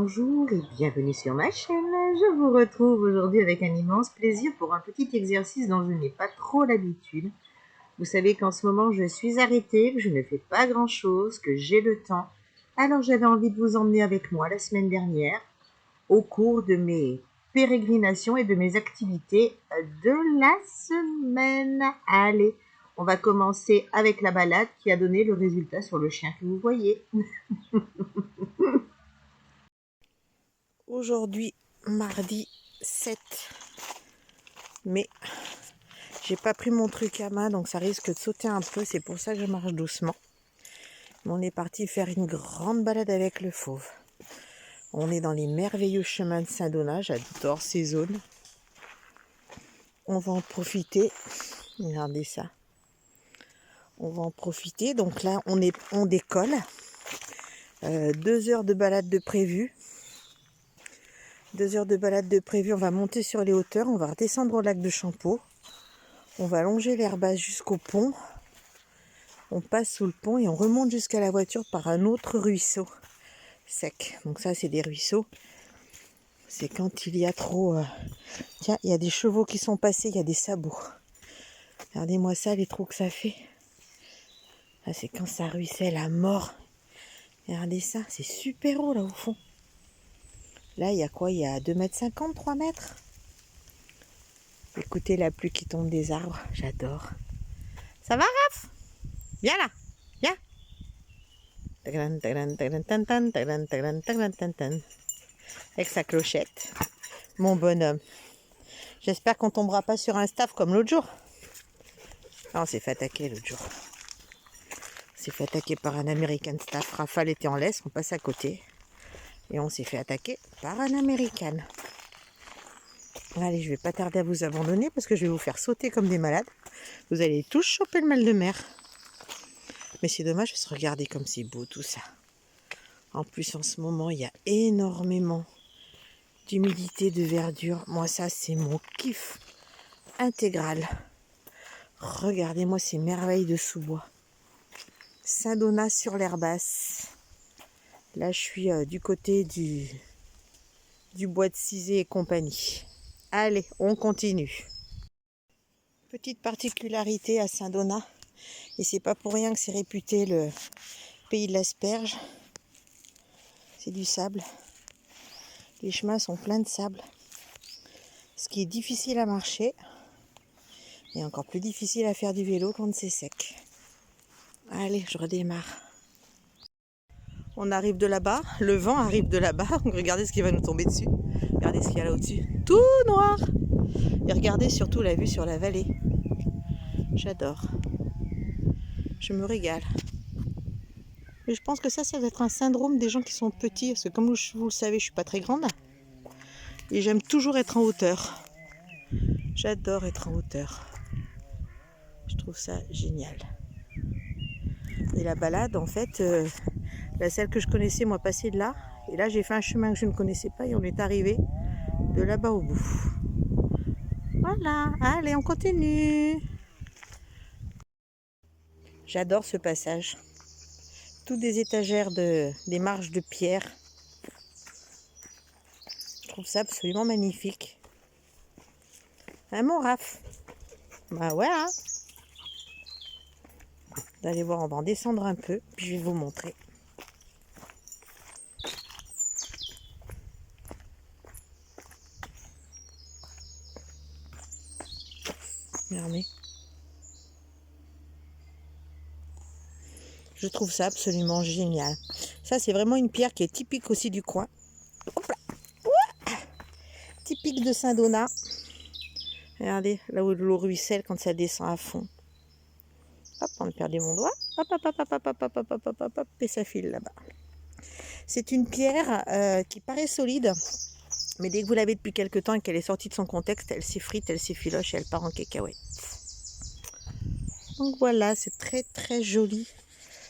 Bonjour et bienvenue sur ma chaîne. Je vous retrouve aujourd'hui avec un immense plaisir pour un petit exercice dont je n'ai pas trop l'habitude. Vous savez qu'en ce moment je suis arrêtée, que je ne fais pas grand chose, que j'ai le temps. Alors j'avais envie de vous emmener avec moi la semaine dernière au cours de mes pérégrinations et de mes activités de la semaine. Allez, on va commencer avec la balade qui a donné le résultat sur le chien que vous voyez. Aujourd'hui, mardi 7 mai, j'ai pas pris mon truc à main donc ça risque de sauter un peu, c'est pour ça que je marche doucement. Mais on est parti faire une grande balade avec le fauve. On est dans les merveilleux chemins de Saint-Donat, j'adore ces zones. On va en profiter, regardez ça. On va en profiter, donc là on décolle. 2 heures de balade de prévu. 2 heures de balade de prévu, on va monter sur les hauteurs, on va redescendre au lac de Champeau. On va longer l'herbasse jusqu'au pont. On passe sous le pont et on remonte jusqu'à la voiture par un autre ruisseau sec. Donc ça, c'est des ruisseaux. C'est quand il y a trop... Tiens, il y a des chevaux qui sont passés, il y a des sabots. Regardez-moi ça, les trous que ça fait. Là, c'est quand ça ruisselle à mort. Regardez ça, c'est super haut là au fond. Là, il y a quoi? Il y a 2,50 m, 3 mètres. Écoutez la pluie qui tombe des arbres, j'adore. Ça va, Raph? Viens là, viens. Avec sa clochette. Mon bonhomme. J'espère qu'on tombera pas sur un staff comme l'autre jour. Ah, on s'est fait attaquer l'autre jour. On s'est fait attaquer par un American staff. Rafale était en laisse, on passe à côté. Et on s'est fait attaquer par un American. Allez, je vais pas tarder à vous abandonner parce que je vais vous faire sauter comme des malades. Vous allez tous choper le mal de mer. Mais c'est dommage parce que regardez comme c'est beau tout ça. En plus, en ce moment, il y a énormément d'humidité, de verdure. Moi, ça, c'est mon kiff intégral. Regardez-moi ces merveilles de sous-bois. Saint-Donat sur l'herbasse. Là, je suis du côté du bois de Cizé et compagnie. Allez, on continue. Petite particularité à Saint-Donat, et c'est pas pour rien que c'est réputé le pays de l'asperge. C'est du sable. Les chemins sont pleins de sable. Ce qui est difficile à marcher, et encore plus difficile à faire du vélo quand c'est sec. Allez, je redémarre. On arrive de là-bas, le vent arrive de là-bas, donc regardez ce qui va nous tomber dessus. Regardez ce qu'il y a là au-dessus, tout noir. Et regardez surtout la vue sur la vallée. J'adore. Je me régale. Mais je pense que ça doit être un syndrome des gens qui sont petits, parce que comme vous le savez, je suis pas très grande. Et j'aime toujours être en hauteur. J'adore être en hauteur. Je trouve ça génial. Et la balade, en fait, la celle que je connaissais, moi, passait de là. Et là, j'ai fait un chemin que je ne connaissais pas et on est arrivé de là-bas au bout. Voilà, allez, on continue. J'adore ce passage. Toutes des étagères, des marches de pierre. Je trouve ça absolument magnifique. Hein, mon Raph? Bah ouais, hein. Vous allez voir, on va en descendre un peu, puis je vais vous montrer. Regardez. Je trouve ça absolument génial. Ça, c'est vraiment une pierre qui est typique aussi du coin. Hop là. Ouah, typique de Saint-Donat. Regardez, là où l'eau ruisselle quand ça descend à fond. Hop, on a perdu mon doigt. Hop, hop, hop, hop, hop, hop, hop, hop, hop, hop, hop, et ça file là-bas. C'est une pierre qui paraît solide, mais dès que vous l'avez depuis quelques temps et qu'elle est sortie de son contexte, elle s'effrite, elle s'effiloche et elle part en cacahuète. Donc voilà, c'est très très joli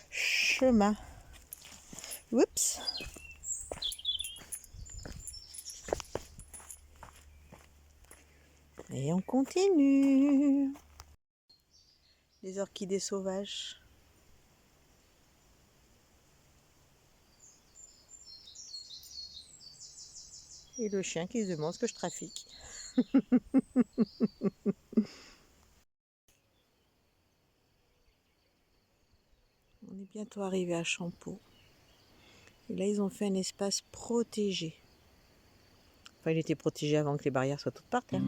chemin. Oups. Et on continue. Les orchidées sauvages. Et le chien qui se demande ce que je trafique. On est bientôt arrivé à Champeau. Et là, ils ont fait un espace protégé. Enfin, il était protégé avant que les barrières soient toutes par terre.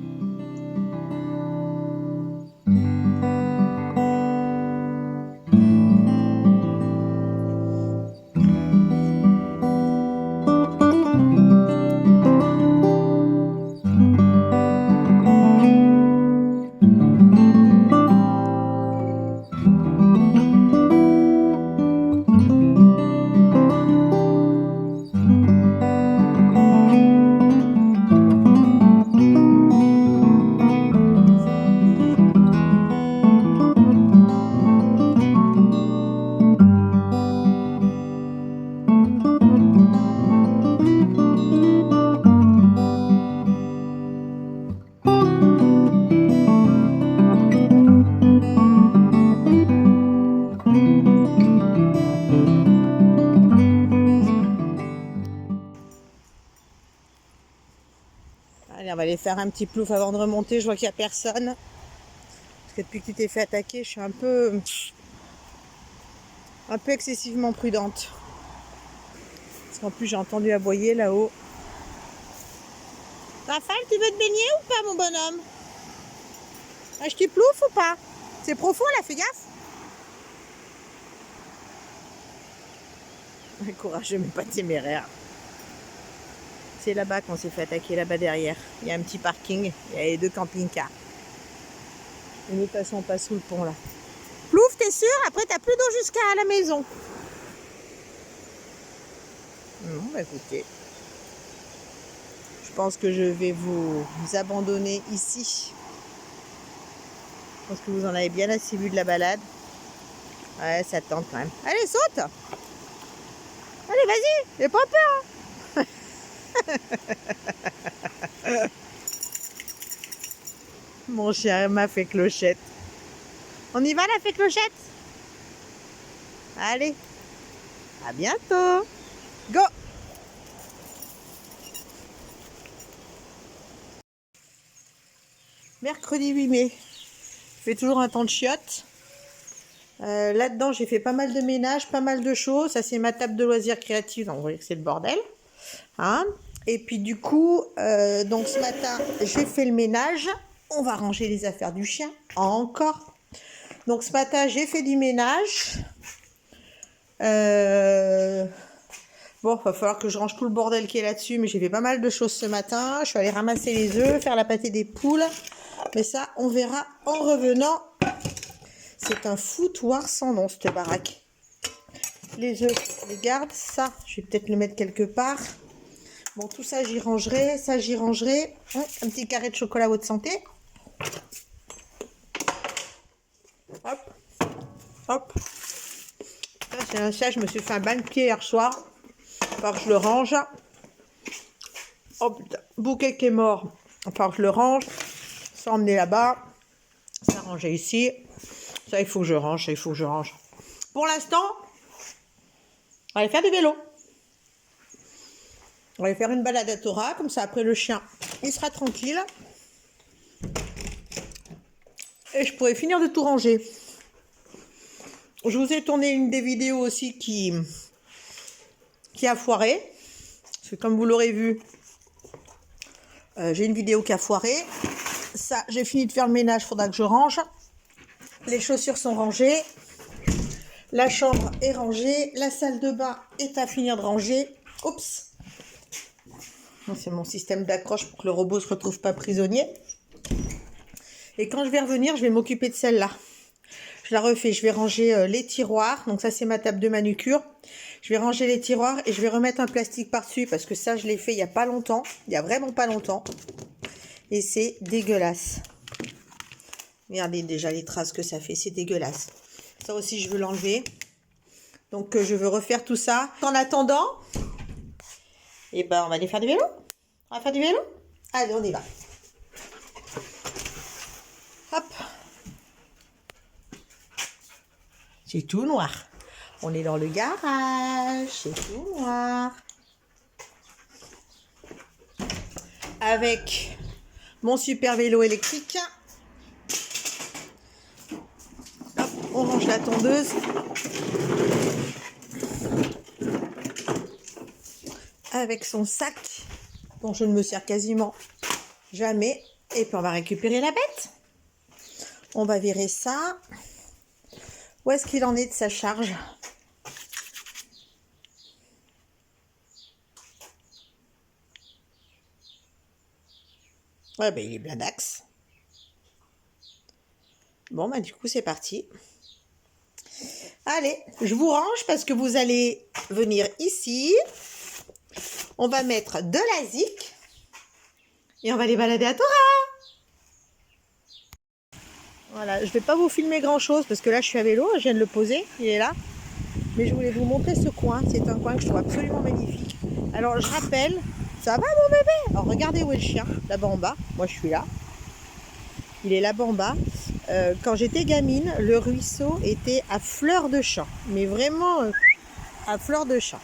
Allez, on va aller faire un petit plouf avant de remonter. Je vois qu'il n'y a personne. Parce que depuis que tu t'es fait attaquer, je suis un peu excessivement prudente. Parce qu'en plus, j'ai entendu aboyer là-haut. Raphaël, tu veux te baigner ou pas, mon bonhomme? Je t'y plouf ou pas? C'est profond là, fais gaffe. Courageux, mais pas téméraire. C'est là-bas qu'on s'est fait attaquer, là-bas derrière. Il y a un petit parking, il y a les 2 camping-cars. Et nous passons pas sous le pont là. Plouf, t'es sûr? Après, t'as plus d'eau jusqu'à la maison. Non, bah écoutez. Je pense que je vais vous abandonner ici. Je pense que vous en avez bien assez vu de la balade. Ouais, ça tente quand même. Allez, saute! Allez, vas-y, j'ai pas peur. Mon chien m'a fait clochette. On y va, la fée clochette? Allez, à bientôt. Go! Mercredi 8 mai. Il fait toujours un temps de chiottes. Là-dedans, j'ai fait pas mal de ménage, pas mal de choses. Ça, c'est ma table de loisirs créatifs. Donc, vous voyez que c'est le bordel. Hein? Et puis, du coup, donc ce matin, j'ai fait le ménage. On va ranger les affaires du chien. Encore. Donc, ce matin, j'ai fait du ménage. Bon, il va falloir que je range tout le bordel qui est là-dessus. Mais j'ai fait pas mal de choses ce matin. Je suis allée ramasser les œufs, faire la pâtée des poules. Mais ça, on verra en revenant. C'est un foutoir sans nom, cette baraque. Les œufs, je les garde. Ça, je vais peut-être le mettre quelque part. Bon, tout ça, j'y rangerai. Ça, j'y rangerai. Un petit carré de chocolat haute santé. Hop. Hop. Ça, je me suis fait un bain de pied hier soir. Il va falloir que je le range. Oh putain, bouquet qui est mort. Il va falloir que je le range. Ça, emmener là-bas. Ça, ranger ici. Ça, il faut que je range. Ça, il faut que je range. Pour l'instant, on va aller faire du vélo. On va aller faire une balade à Torah. Comme ça, après le chien, il sera tranquille. Et je pourrai finir de tout ranger. Je vous ai tourné une des vidéos aussi qui a foiré. Parce que comme vous l'aurez vu, j'ai une vidéo qui a foiré. Ça, j'ai fini de faire le ménage, il faudra que je range. Les chaussures sont rangées. La chambre est rangée. La salle de bain est à finir de ranger. Oups. C'est mon système d'accroche pour que le robot ne se retrouve pas prisonnier. Et quand je vais revenir, je vais m'occuper de celle-là. Je la refais. Je vais ranger les tiroirs. Donc ça, c'est ma table de manucure. Je vais ranger les tiroirs et je vais remettre un plastique par-dessus parce que ça, je l'ai fait il n'y a pas longtemps. Il n'y a vraiment pas longtemps. Et c'est dégueulasse. Regardez déjà les traces que ça fait. C'est dégueulasse. Ça aussi, je veux l'enlever. Donc, je veux refaire tout ça. En attendant, eh ben, on va aller faire du vélo. On va faire du vélo? Allez, on y va. Hop. C'est tout noir. On est dans le garage. C'est tout noir. avec mon super vélo électrique. Hop, on range la tondeuse. Avec son sac, dont je ne me sers quasiment jamais. Et puis on va récupérer la bête. On va virer ça. Où est-ce qu'il en est de sa charge? Ouais, ben il est blindax. Bon, bah du coup, c'est parti. Allez, je vous range parce que vous allez venir ici. On va mettre de la zik. Et on va aller balader à Thora. Voilà, je ne vais pas vous filmer grand-chose parce que là, je suis à vélo. Je viens de le poser, il est là. Mais je voulais vous montrer ce coin. C'est un coin que je trouve absolument magnifique. Alors, je rappelle, ça va mon bébé? Alors, regardez où est le chien, là-bas en bas. Moi, je suis là. Il est là-bas en bas. Quand j'étais gamine, le ruisseau était à fleur de champ. Mais vraiment à fleur de champ.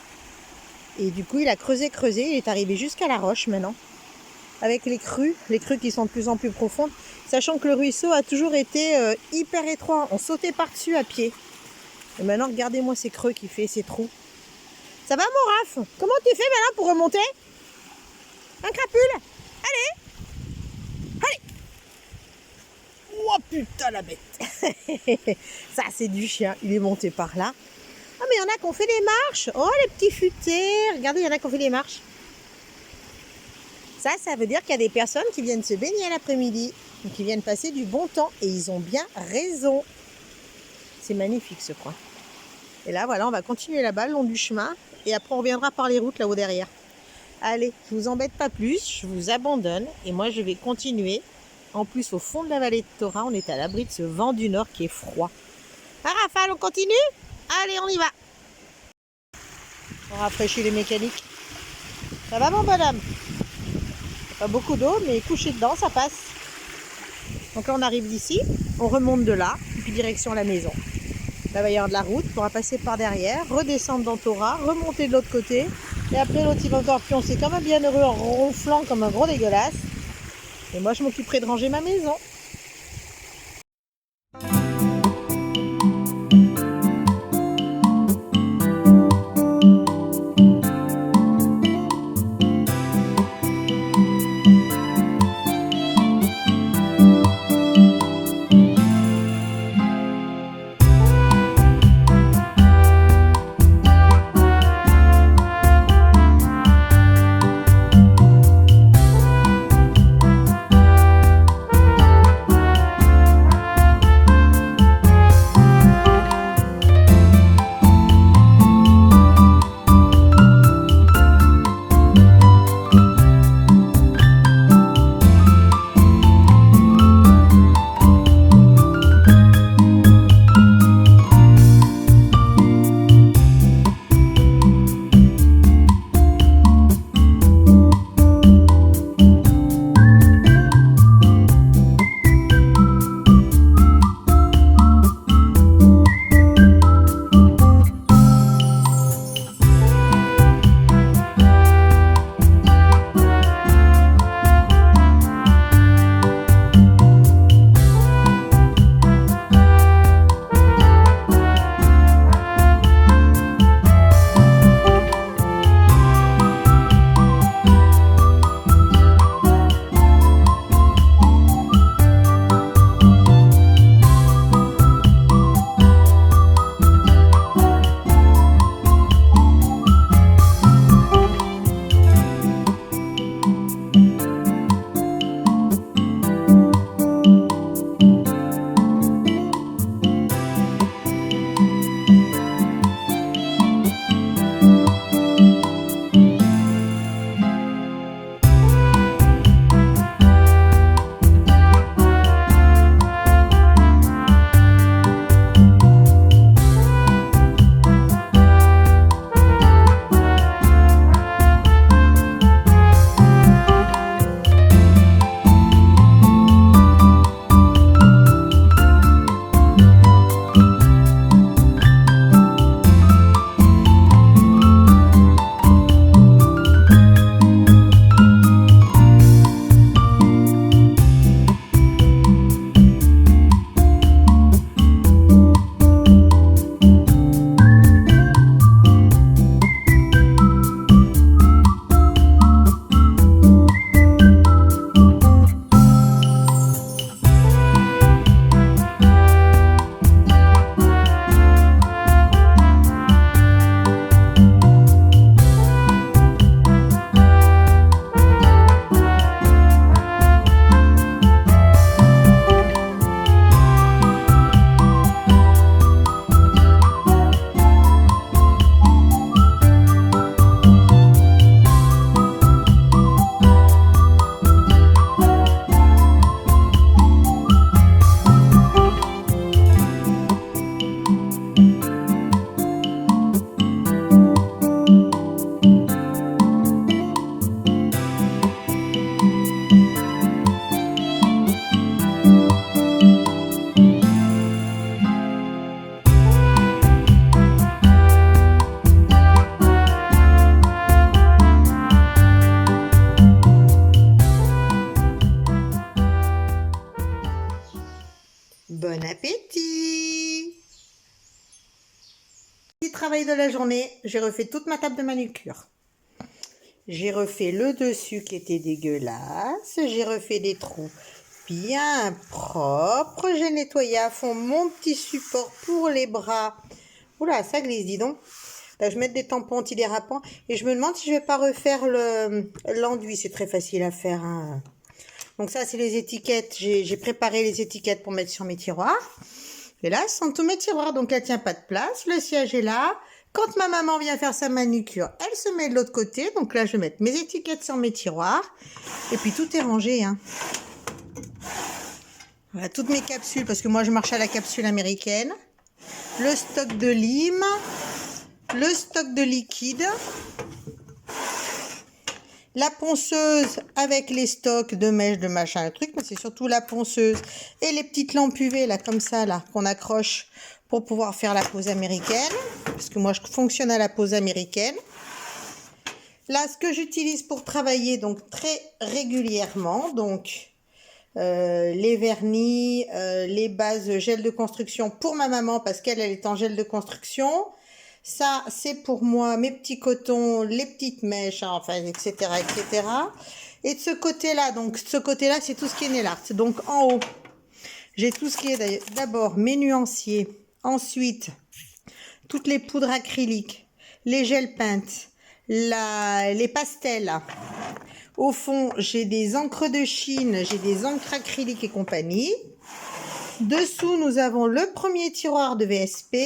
Et du coup, il a creusé. Il est arrivé jusqu'à la roche maintenant. Avec les crues qui sont de plus en plus profondes. Sachant que le ruisseau a toujours été hyper étroit. On sautait par-dessus à pied. Et maintenant, regardez-moi ces creux qu'il fait, ces trous. Ça va mon Raph? Comment tu fais maintenant pour remonter? Un crapule? Allez! Allez! Oh putain la bête! Ça c'est du chien, il est monté par là. Ah mais il y en a qui ont fait des marches. Oh les petits futés! Regardez, il y en a qui ont fait des marches. Ça veut dire qu'il y a des personnes qui viennent se baigner l'après-midi, qui viennent passer du bon temps. Et ils ont bien raison. C'est magnifique ce coin. Et là, voilà, on va continuer là-bas, le long du chemin. Et après, on reviendra par les routes là-haut derrière. Allez, je vous embête pas plus, je vous abandonne. Et moi, je vais continuer. En plus, au fond de la vallée de Thora, on est à l'abri de ce vent du nord qui est froid. Ah, Raphaël, on continue? Allez, on y va. On rafraîchit les mécaniques. Ça va, mon bonhomme? Pas beaucoup d'eau, mais coucher dedans, ça passe. Donc là, on arrive d'ici, on remonte de là, et puis direction la maison. Là, il va y avoir de la route, on pourra passer par derrière, redescendre dans Thora, remonter de l'autre côté. Et après, l'autre, il va encore pioncer comme un bienheureux en ronflant comme un gros dégueulasse. Et moi, je m'occuperai de ranger ma maison. travail de la journée, j'ai refait toute ma table de manucure. J'ai refait le dessus qui était dégueulasse. J'ai refait des trous bien propres. J'ai nettoyé à fond mon petit support pour les bras. Oula, ça glisse, dis donc. Là, je mets des tampons antidérapants. Et je me demande si je vais pas refaire l'enduit. C'est très facile à faire, hein. Donc ça, c'est les étiquettes. J'ai préparé les étiquettes pour mettre sur mes tiroirs. Et là, ce sont tous mes tiroirs. Donc, elle tient pas de place. Le siège est là. Quand ma maman vient faire sa manucure, elle se met de l'autre côté. Donc là, je vais mettre mes étiquettes sur mes tiroirs. Et puis, tout est rangé, hein. Voilà, toutes mes capsules, parce que moi, je marche à la capsule américaine. Le stock de lime. Le stock de liquide. La ponceuse avec les stocks de mèches, de machin, le truc. Mais c'est surtout la ponceuse. Et les petites lampes UV, là, comme ça, là, qu'on accroche pour pouvoir faire la pose américaine. Parce que moi, je fonctionne à la pose américaine. Là, ce que j'utilise pour travailler, donc, très régulièrement, donc, les vernis, les bases gel de construction pour ma maman, parce qu'elle est en gel de construction. Ça, c'est pour moi, mes petits cotons, les petites mèches, hein, enfin, etc., etc. Et de ce côté-là, donc, ce côté-là, c'est tout ce qui est nail art. Donc, en haut, j'ai tout ce qui est d'abord mes nuanciers. Ensuite, toutes les poudres acryliques, les gels peintes, les pastels. Au fond, j'ai des encres de Chine, j'ai des encres acryliques et compagnie. Dessous, nous avons le premier tiroir de VSP.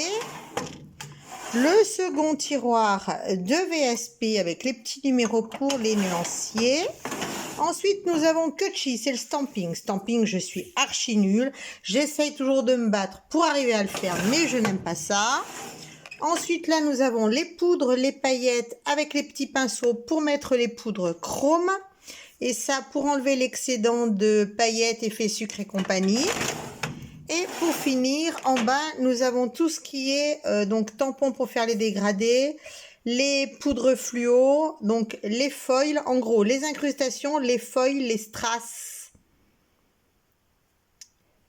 Le second tiroir de VSP avec les petits numéros pour les nuanciers. Ensuite, nous avons Kutchi, c'est le stamping. Stamping, je suis archi nulle. J'essaye toujours de me battre pour arriver à le faire, mais je n'aime pas ça. Ensuite, là, nous avons les poudres, les paillettes avec les petits pinceaux pour mettre les poudres chrome. Et ça, pour enlever l'excédent de paillettes, effets sucre et compagnie. Et pour finir, en bas, nous avons tout ce qui est donc tampons pour faire les dégradés, les poudres fluo, donc les foils, en gros, les incrustations, les foils, les strass.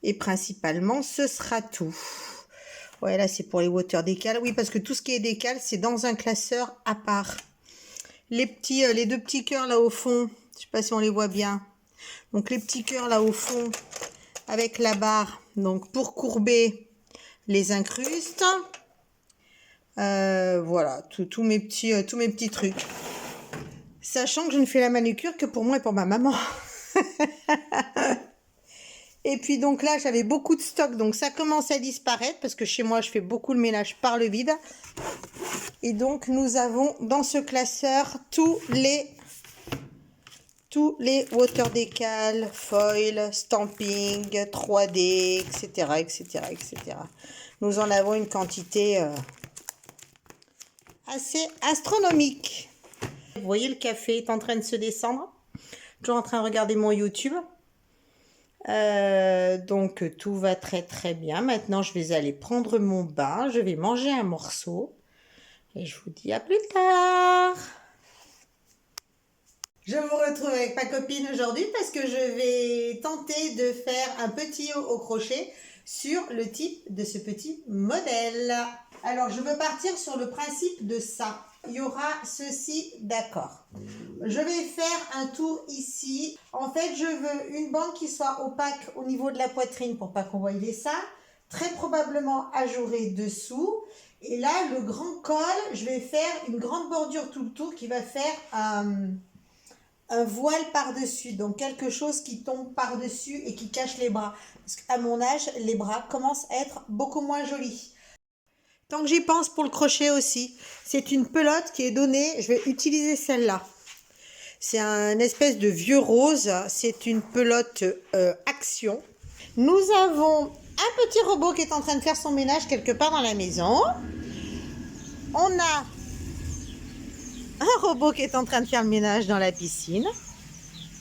Et principalement, ce sera tout. Ouais, là, c'est pour les water décales. Oui, parce que tout ce qui est décal, c'est dans un classeur à part. Les deux petits cœurs là au fond, je sais pas si on les voit bien. Donc, les petits cœurs là au fond, avec la barre, donc pour courber les incrustes. Voilà, tous mes petits trucs. Sachant que je ne fais la manucure que pour moi et pour ma maman. Et puis donc là, j'avais beaucoup de stock, donc ça commence à disparaître parce que chez moi, je fais beaucoup le ménage par le vide. Et donc, nous avons dans ce classeur tous les water décal, foil, stamping, 3D, etc., etc., etc. Nous en avons une quantité assez astronomique. Vous voyez, le café est en train de se descendre. Toujours en train de regarder mon YouTube. Donc tout va très très bien. Maintenant je vais aller prendre mon bain, je vais manger un morceau et je vous dis à plus tard. Je vous retrouve avec ma copine aujourd'hui parce que je vais tenter de faire un petit haut au crochet sur le type de ce petit modèle. Alors je veux partir sur le principe de ça. Il y aura ceci, d'accord. Je vais faire un tour ici. En fait, je veux une bande qui soit opaque au niveau de la poitrine pour pas qu'on voie les seins. Très probablement ajourée dessous. Et là, le grand col, je vais faire une grande bordure tout le tour qui va faire un voile par-dessus. Donc, quelque chose qui tombe par-dessus et qui cache les bras. Parce qu'à mon âge, les bras commencent à être beaucoup moins jolis. Tant que j'y pense pour le crochet aussi, c'est une pelote qui est donnée, je vais utiliser celle-là. C'est un espèce de vieux rose, c'est une pelote Action. Nous avons un petit robot qui est en train de faire son ménage quelque part dans la maison. On a un robot qui est en train de faire le ménage dans la piscine.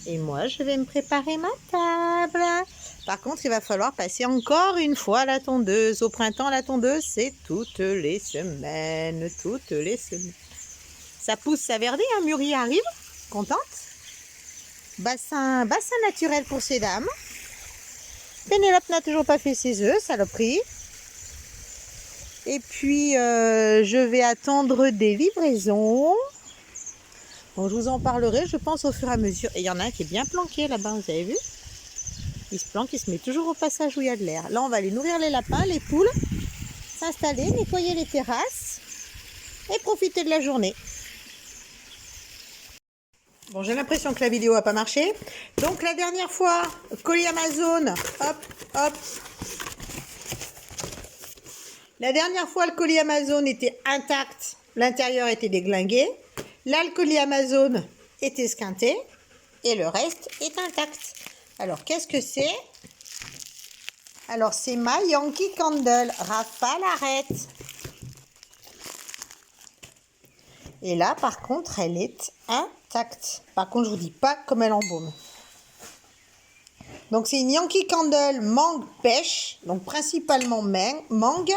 Et moi, je vais me préparer ma table. Par contre, il va falloir passer encore une fois la tondeuse. Au printemps, la tondeuse, c'est toutes les semaines. Toutes les semaines. Ça pousse, ça verdit, un mûrier arrive. Contente. Bassin naturel pour ces dames. Pénélope n'a toujours pas fait ses œufs, saloperie. Et puis, je vais attendre des livraisons. Donc, je vous en parlerai, je pense, au fur et à mesure. Et il y en a un qui est bien planqué là-bas, vous avez vu? Il se planque, il se met toujours au passage où il y a de l'air. Là, on va aller nourrir les lapins, les poules, s'installer, nettoyer les terrasses et profiter de la journée. Bon, j'ai l'impression que la vidéo n'a pas marché. Donc, la dernière fois, colis Amazon, hop, hop. La dernière fois, le colis Amazon était intact, l'intérieur était déglingué. Là, le colis Amazon est esquinté et le reste est intact. Alors, qu'est-ce que c'est? Alors, c'est ma Yankee Candle. Rafale, arrête. Et là, par contre, elle est intacte. Par contre, je vous dis pas comme elle embaume. Donc, c'est une Yankee Candle mangue pêche. Donc, principalement mangue.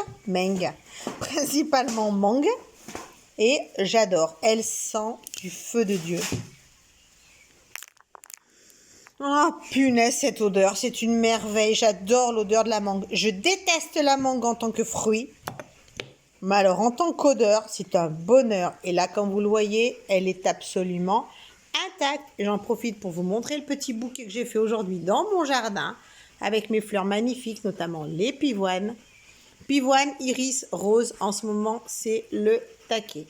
Principalement mangue. Et j'adore. Elle sent du feu de Dieu. Oh, punaise, cette odeur. C'est une merveille. J'adore l'odeur de la mangue. Je déteste la mangue en tant que fruit. Mais alors, en tant qu'odeur, c'est un bonheur. Et là, comme vous le voyez, elle est absolument intacte. Et j'en profite pour vous montrer le petit bouquet que j'ai fait aujourd'hui dans mon jardin avec mes fleurs magnifiques, notamment les pivoines. Pivoine, iris, rose. En ce moment, c'est le taquet.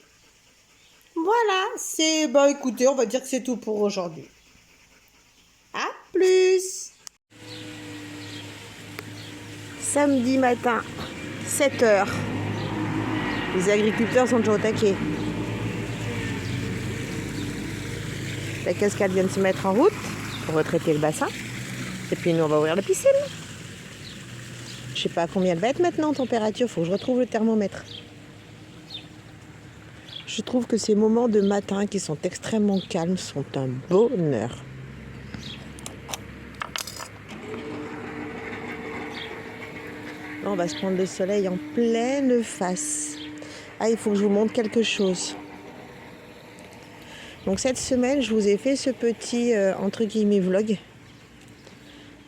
Voilà, c'est... Bah écoutez, on va dire que c'est tout pour aujourd'hui. À plus! Samedi matin, 7 h. Les agriculteurs sont déjà au taquet. La cascade vient de se mettre en route pour retraiter le bassin. Et puis nous, on va ouvrir la piscine. Je sais pas à combien elle va être maintenant en température. Faut que je retrouve le thermomètre. Je trouve que ces moments de matin qui sont extrêmement calmes sont un bonheur. Là, on va se prendre le soleil en pleine face. Ah, il faut que je vous montre quelque chose. Donc cette semaine, je vous ai fait ce petit, entre guillemets, vlog.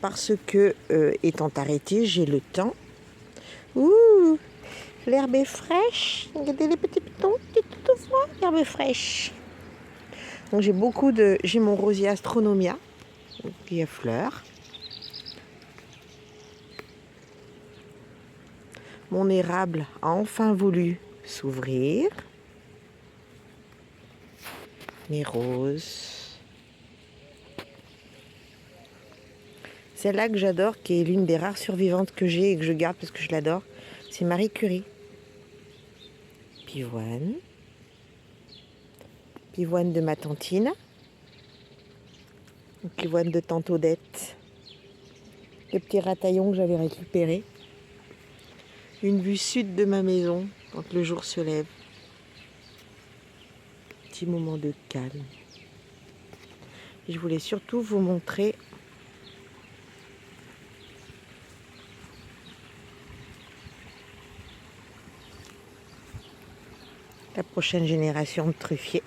Parce que, étant arrêtée, j'ai le temps. Ouh, l'herbe est fraîche. Regardez les petits pitons, tout froid. L'herbe est fraîche. Donc j'ai mon rosier Astronomia, qui a fleurs. Mon érable a enfin voulu s'ouvrir. Mes roses. Celle-là que j'adore, qui est l'une des rares survivantes que j'ai et que je garde parce que je l'adore, c'est Marie Curie. Pivoine. Pivoine de ma tantine. Pivoine de tante Odette. Le petit rataillon que j'avais récupéré. Une vue sud de ma maison quand le jour se lève. Petit moment de calme. Et je voulais surtout vous montrer la prochaine génération de truffiers.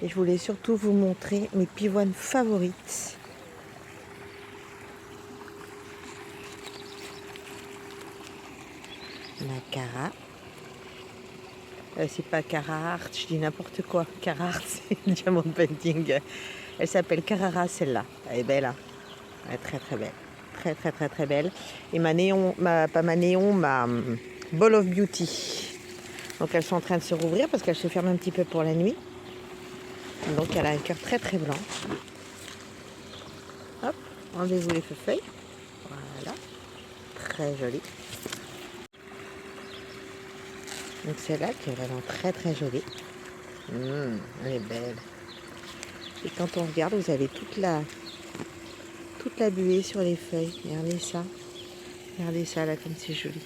Et je voulais surtout vous montrer mes pivoines favorites. La Cara. C'est pas Carrara, je dis n'importe quoi. Carrara, c'est une diamond painting. Elle s'appelle Carrara, celle-là. Elle est belle, hein. Elle est très très belle. Très très très très belle. Et ma Ball of Beauty. Donc elles sont en train de se rouvrir parce qu'elles se ferment un petit peu pour la nuit. Donc elle a un cœur très très blanc. Hop, enlevez-vous les feuilles. Voilà. Très jolie. Donc celle-là qui est vraiment très très jolie. Elle est belle. Et quand on regarde, vous avez toute la buée sur les feuilles. Regardez ça. Regardez ça là comme c'est joli.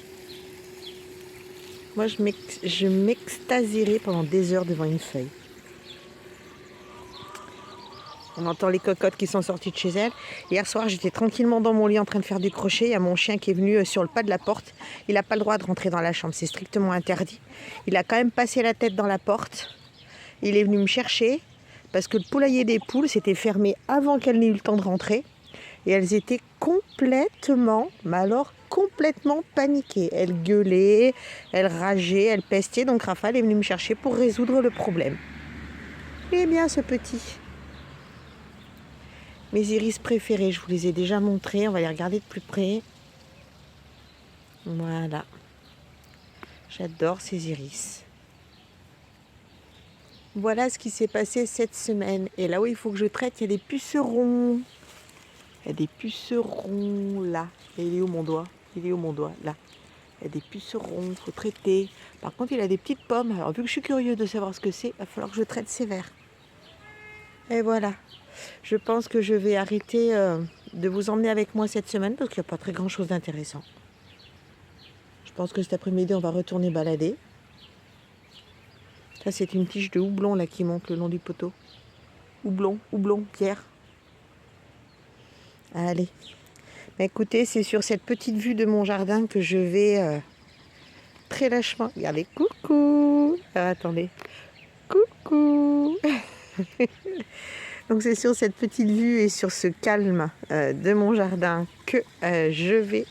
Moi je m'extasierai pendant des heures devant une feuille. On entend les cocottes qui sont sorties de chez elle. Hier soir, j'étais tranquillement dans mon lit en train de faire du crochet. Il y a mon chien qui est venu sur le pas de la porte. Il n'a pas le droit de rentrer dans la chambre, c'est strictement interdit. Il a quand même passé la tête dans la porte. Il est venu me chercher parce que le poulailler des poules s'était fermé avant qu'elle n'ait eu le temps de rentrer. Et elles étaient complètement, mais alors complètement paniquée. Elle gueulait, elle rageait, elle pestait. Donc Raphaël est venu me chercher pour résoudre le problème. Eh bien, ce petit. Mes iris préférés, je vous les ai déjà montrés. On va les regarder de plus près. Voilà. J'adore ces iris. Voilà ce qui s'est passé cette semaine. Et là où il faut que je traite, il y a des pucerons. Il y a des pucerons là. Et il est où mon doigt? Il est où mon doigt? Là. Il y a des pucerons, il faut traiter. Par contre, il a des petites pommes. Alors, vu que je suis curieux de savoir ce que c'est, il va falloir que je traite sévère. Et voilà. Je pense que je vais arrêter de vous emmener avec moi cette semaine parce qu'il n'y a pas très grand chose d'intéressant. Je pense que cet après-midi, on va retourner balader. Ça, c'est une tige de houblon là qui monte le long du poteau. Houblon, pierre. Allez. Mais écoutez, c'est sur cette petite vue de mon jardin que je vais très lâchement. Regardez, coucou. Alors, attendez. Coucou. Donc c'est sur cette petite vue et sur ce calme de mon jardin que je vais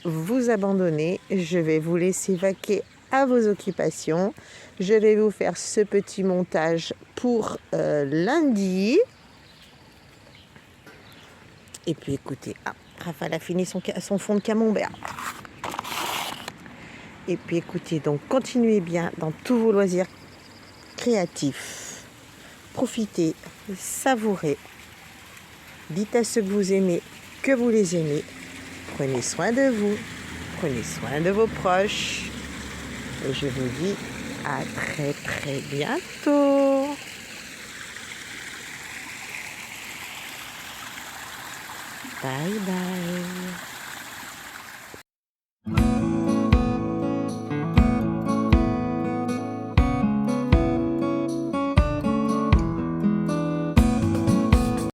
vous abandonner. Je vais vous laisser vaquer à vos occupations. Je vais vous faire ce petit montage pour lundi. Et puis écoutez, Raphaël a fini son fond de camembert. Et puis écoutez, donc continuez bien dans tous vos loisirs créatifs. Profitez, savourez. Dites à ceux que vous aimez que vous les aimez. Prenez soin de vous. Prenez soin de vos proches. Et je vous dis à très très bientôt. Bye bye.